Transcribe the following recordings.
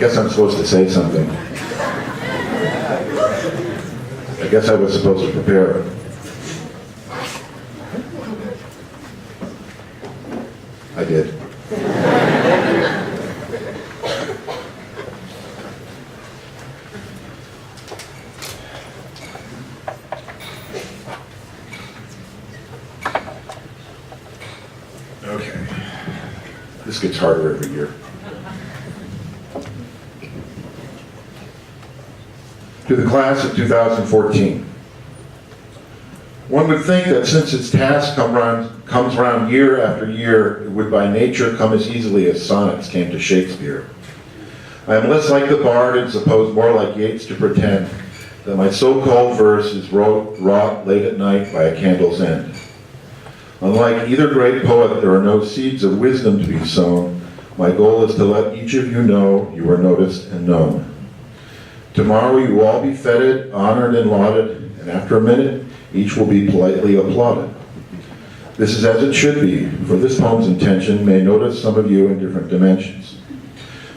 guess I'm supposed to say something. I guess I was supposed to prepare. I did. Okay. This gets harder every year. To the class of 2014. One would think that since its task comes around year after year, it would by nature come as easily as sonnets came to Shakespeare. I am less like the bard and suppose more like Yeats to pretend that my so-called verse is wrought late at night by a candle's end. Unlike either great poet, there are no seeds of wisdom to be sown. My goal is to let each of you know you are noticed and known. Tomorrow you will all be feted, honored, and lauded, and after a minute, each will be politely applauded. This is as it should be, for this poem's intention may notice some of you in different dimensions.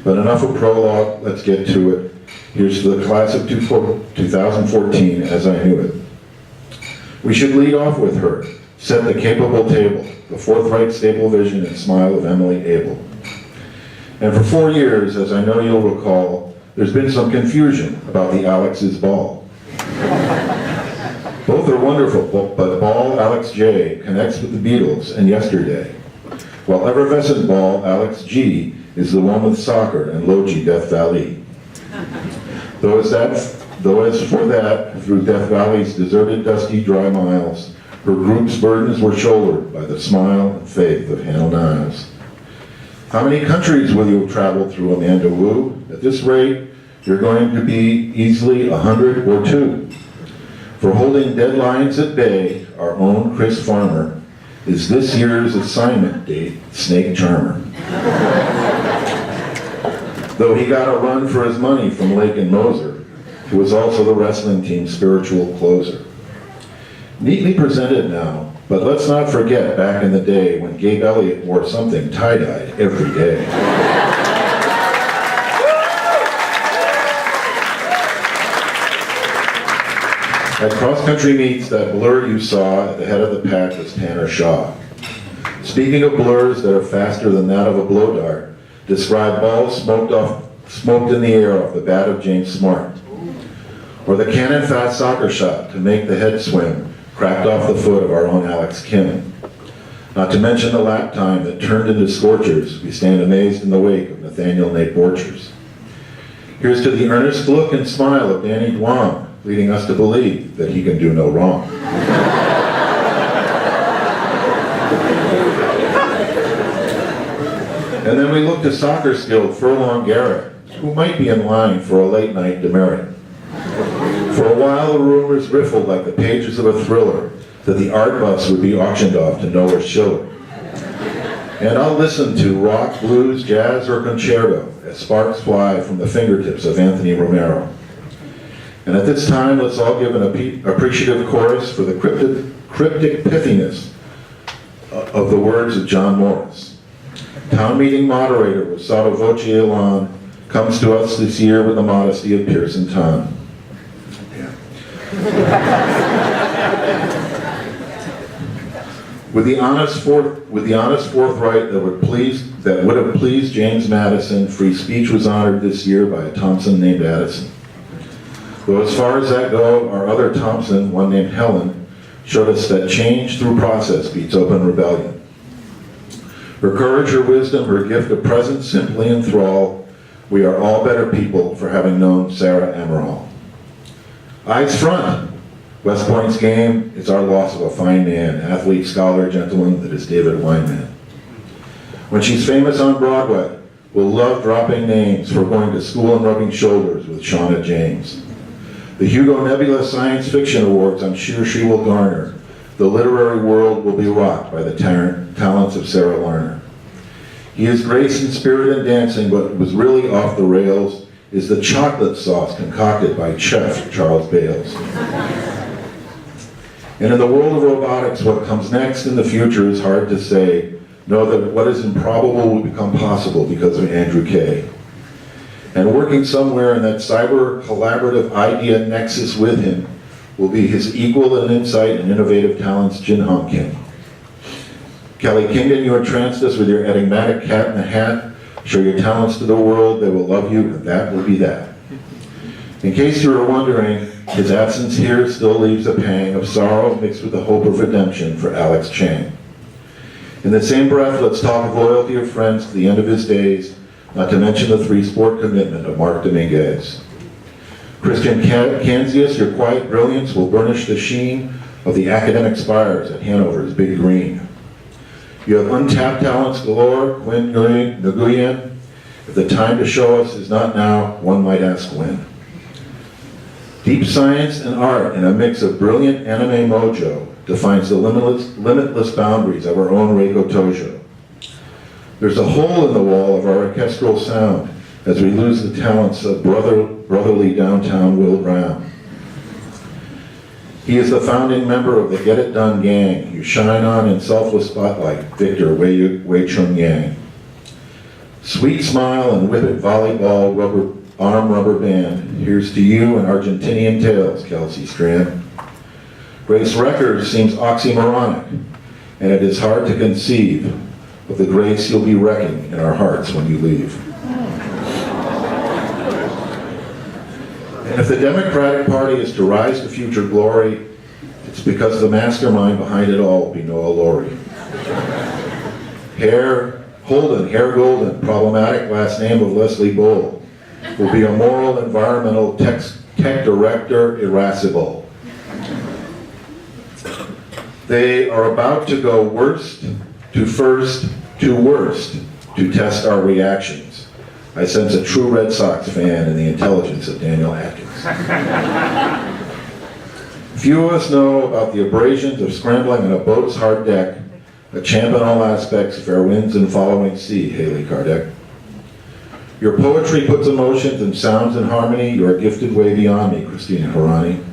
But enough of prologue, let's get to it. Here's to the class of 2014 as I knew it. We should lead off with her, set the capable table, the forthright stable vision and smile of Emily Abel. And for 4 years, as I know you'll recall, there's been some confusion about the Alex's Ball. Both are wonderful, but Ball Alex J connects with the Beatles and yesterday, while Effervescent Ball Alex G is the one with soccer and Logie Death Valley. Though as for that, through Death Valley's deserted, dusty, dry miles, her group's burdens were shouldered by the smile and faith of Hannah Niles. How many countries will you have traveled through, Amanda Wu? At this rate, you're going to be easily 100 or 2. For holding deadlines at bay, our own Chris Farmer is this year's assignment date Snake Charmer. Though he got a run for his money from Lake and Moser, who was also the wrestling team's spiritual closer. Neatly presented now, but let's not forget back in the day when Gabe Elliott wore something tie-dyed every day. At cross-country meets, that blur you saw at the head of the pack was Tanner Shaw. Speaking of blurs that are faster than that of a blow dart, describe balls smoked in the air off the bat of James Smart. Or the cannon-fast soccer shot to make the head swim, cracked off the foot of our own Alex Kim. Not to mention the lap time that turned into scorchers, we stand amazed in the wake of Nathaniel Nate Borchers. Here's to the earnest look and smile of Danny Dwan, leading us to believe that he can do no wrong. And then we look to soccer-skilled Furlong Garrett, who might be in line for a late-night demerit. For a while, the rumors riffled like the pages of a thriller that the art bus would be auctioned off to Noah Schiller. And I'll listen to rock, blues, jazz, or concerto as sparks fly from the fingertips of Anthony Romero. And at this time, let's all give an appreciative chorus for the cryptic pithiness of the words of John Morris. Town meeting moderator with sotto voce elan comes to us this year with the modesty of Pearson Town. With the honest forthright that would have pleased James Madison, free speech was honored this year by a Thompson named Addison. Though as far as that go, our other Thompson, one named Helen, showed us that change through process beats open rebellion. Her courage, her wisdom, her gift of presence simply enthrall. We are all better people for having known Sarah Amaral. Eyes front. West Point's game is our loss of a fine man, athlete, scholar, gentleman that is David Weinman. When she's famous on Broadway, we'll love dropping names for going to school and rubbing shoulders with Shauna James. The Hugo Nebula Science Fiction Awards I'm sure she will garner. The literary world will be rocked by the talents of Sarah Larner. He is grace in spirit and dancing, but was really off the rails is the chocolate sauce concocted by Chef Charles Bales. And in the world of robotics, what comes next in the future is hard to say. Know that what is improbable will become possible because of Andrew Kay. And working somewhere in that cyber collaborative idea nexus with him will be his equal in insight and innovative talents, Jin Hong Kim. Kelly Kingdon, you entranced us with your enigmatic cat in the hat. Show your talents to the world, they will love you, and that will be that. In case you were wondering, his absence here still leaves a pang of sorrow mixed with the hope of redemption for Alex Chang. In the same breath, let's talk of loyalty of friends to the end of his days, not to mention the three-sport commitment of Mark Dominguez. Christian Canzius, your quiet brilliance will burnish the sheen of the academic spires at Hanover's Big Green. You have untapped talents galore, Quinn Nguyen. If the time to show us is not now, one might ask when. Deep science and art in a mix of brilliant anime mojo defines the limitless boundaries of our own Reiko Tojo. There's a hole in the wall of our orchestral sound as we lose the talents of brotherly downtown Will Brown. He is the founding member of the Get It Done gang. You shine on in selfless spotlight, Victor Wei Chung Yang. Sweet smile and whip it volleyball arm rubber band. Here's to you and Argentinian tales, Kelsey Strand. Grace Records seems oxymoronic, and it is hard to conceive of the grace you'll be wrecking in our hearts when you leave. And if the Democratic Party is to rise to future glory, it's because the mastermind behind it all will be Noah Laurie. Holden, Hair Golden, problematic last name of Leslie Bull, will be a moral environmental tech director irascible. They are about to go worst to first to worst to test our reactions. I sense a true Red Sox fan in the intelligence of Daniel Atkins. Few of us know about the abrasions of scrambling on a boat's hard deck, a champ in all aspects, fair winds and following sea, Haley Kardec. Your poetry puts emotions and sounds in harmony. You're a gifted way beyond me, Christina Harani.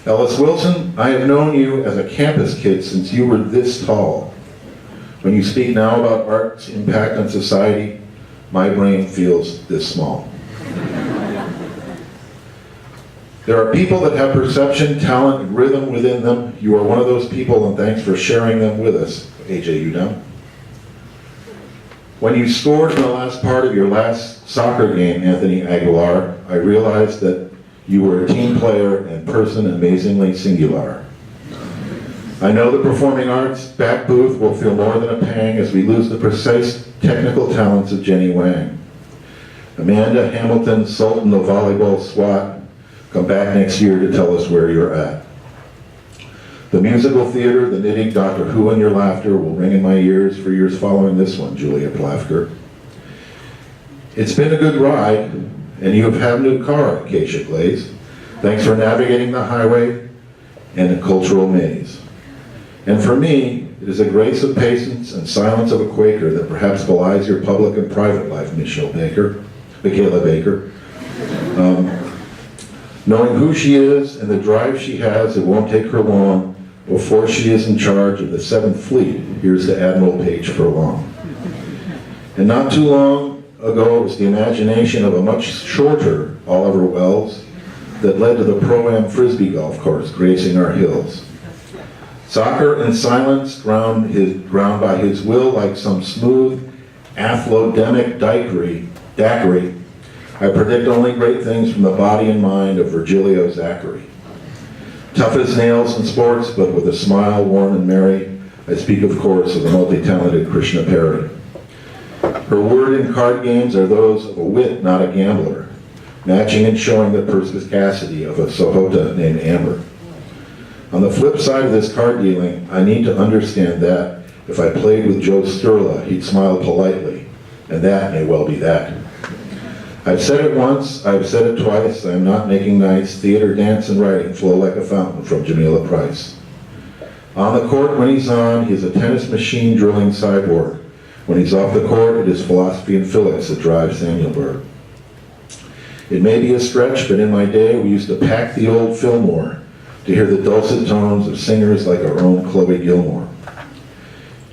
Ellis Wilson, I have known you as a campus kid since you were this tall. When you speak now about art's impact on society, my brain feels this small. There are people that have perception, talent, and rhythm within them. You are one of those people, and thanks for sharing them with us, AJ Udom. When you scored in the last part of your last soccer game, Anthony Aguilar, I realized that you were a team player and person amazingly singular. I know the performing arts back booth will feel more than a pang as we lose the precise technical talents of Jenny Wang. Amanda Hamilton, Sultan of Volleyball SWAT, come back next year to tell us where you're at. The musical theater, the knitting, Doctor Who, and your laughter will ring in my ears for years following this one, Julia Plafker. It's been a good ride, and you have had a new car, Acacia Glaze. Thanks for navigating the highway and the cultural maze. And for me, it is a grace of patience and silence of a Quaker that perhaps belies your public and private life, Michaela Baker. Knowing who she is and the drive she has, it won't take her long before she is in charge of the 7th Fleet. Here's to Admiral Paige Furlong. And not too long ago, it was the imagination of a much shorter Oliver Wells that led to the Pro-Am Frisbee golf course gracing our hills. Soccer and silence ground by his will like some smooth, athlodemic daiquiri. I predict only great things from the body and mind of Virgilio Zachary. Tough as nails in sports, but with a smile warm and merry, I speak, of course, of the multi-talented Krishna Perry. Her word and card games are those of a wit, not a gambler, matching and showing the perspicacity of a Sahota named Amber. On the flip side of this card dealing, I need to understand that if I played with Joe Sterla, he'd smile politely, and that may well be that. I've said it once, I've said it twice, I'm not making nice. Theater, dance, and writing flow like a fountain from Jamila Price. On the court when he's on, he's a tennis machine drilling cyborg. When he's off the court, it is philosophy and physics that drive Samuel Berg. It may be a stretch, but in my day, we used to pack the old Fillmore to hear the dulcet tones of singers like our own Chloe Gilmore.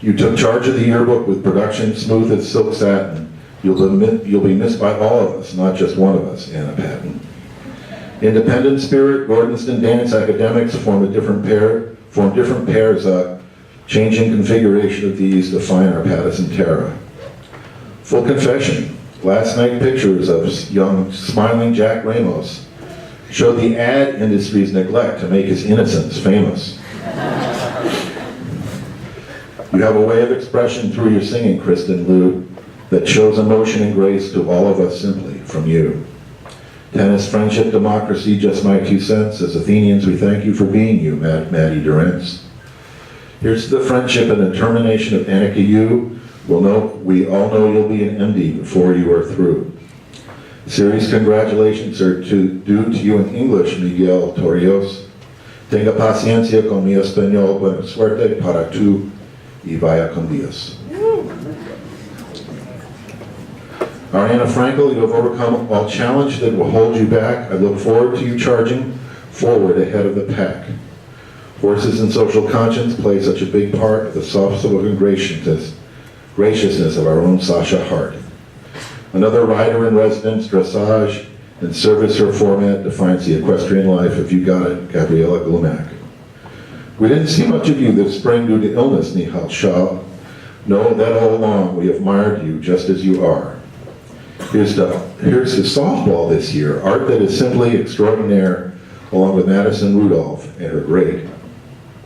You took charge of the yearbook with production smooth as silk satin, You'll be missed by all of us, not just one of us, Anna Patton. Independent spirit, Gordonston dance academics form different pairs, changing configuration of these define our Pattison Terra. Full confession, last night pictures of young, smiling Jack Ramos showed the ad industry's neglect to make his innocence famous. You have a way of expression through your singing, Kristen Liu, that shows emotion and grace to all of us simply from you. Tennis, friendship, democracy, just my 2 cents. As Athenians, we thank you for being you, Maddie Durrance. Here's to the friendship and determination of Annika Yu. We all know you'll be an MD before you are through. Serious congratulations are due to you in English, Miguel Torrios. Tenga paciencia con mi español, buena suerte para tú y vaya con Dios. Ariana Frankel, you have overcome all challenge that will hold you back. I look forward to you charging forward ahead of the pack. Horses and social conscience play such a big part of the soft-spoken graciousness of our own Sasha Hart. Another rider in residence, dressage, and servicer format defines the equestrian life. If you got it, Gabriela Glumac. We didn't see much of you this spring due to illness, Nihal Shah. Know that all along we admired you just as you are. Here's to softball this year, art that is simply extraordinaire, along with Madison Rudolph and her great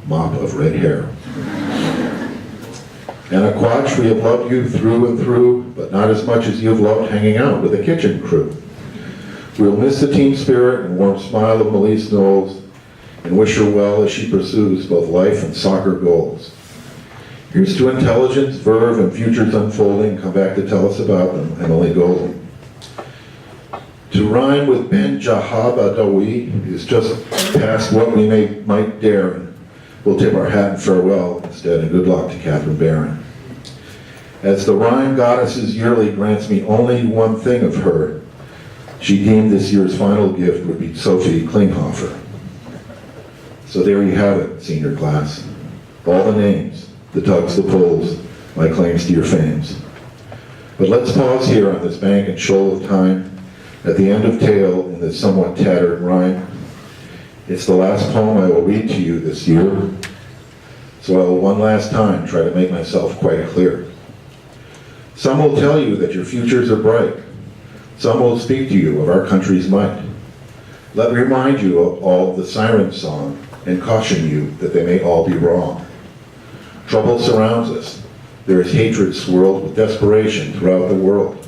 mop of red hair. Anna Quach, we have loved you through and through, but not as much as you have loved hanging out with the kitchen crew. We'll miss the team spirit and warm smile of Melise Knowles, and wish her well as she pursues both life and soccer goals. Here's to intelligence, verve, and futures unfolding. Come back to tell us about them, Emily Golden. To rhyme with Ben Jahabadawi is just past what we might dare. We'll tip our hat and farewell instead, and good luck to Catherine Barron. As the rhyme goddesses yearly grants me only one thing of her, she deemed this year's final gift would be Sophie Klinghoffer. So there you have it, senior class. All the names, the tugs, the pulls, my claims to your fames. But let's pause here on this bank and shoal of time, at the end of tale in this somewhat tattered rhyme. It's the last poem I will read to you this year, so I will one last time try to make myself quite clear. Some will tell you that your futures are bright. Some will speak to you of our country's might. Let me remind you of all the siren song and caution you that they may all be wrong. Trouble surrounds us. There is hatred swirled with desperation throughout the world.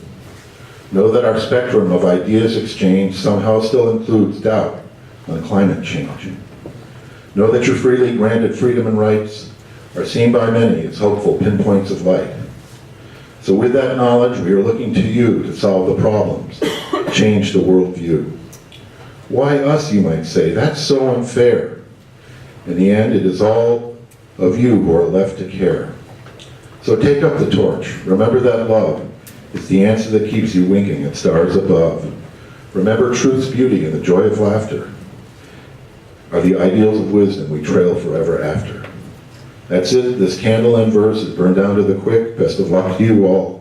Know that our spectrum of ideas exchange somehow still includes doubt on climate change. Know that your freely granted freedom and rights are seen by many as hopeful pinpoints of light. So with that knowledge, we are looking to you to solve the problems, change the worldview. Why us, you might say? That's so unfair. In the end, it is all of you who are left to care. So take up the torch. Remember that love is the answer that keeps you winking at stars above. Remember truth's beauty and the joy of laughter are the ideals of wisdom we trail forever after. That's it. This candle and verse is burned down to the quick. Best of luck to you all.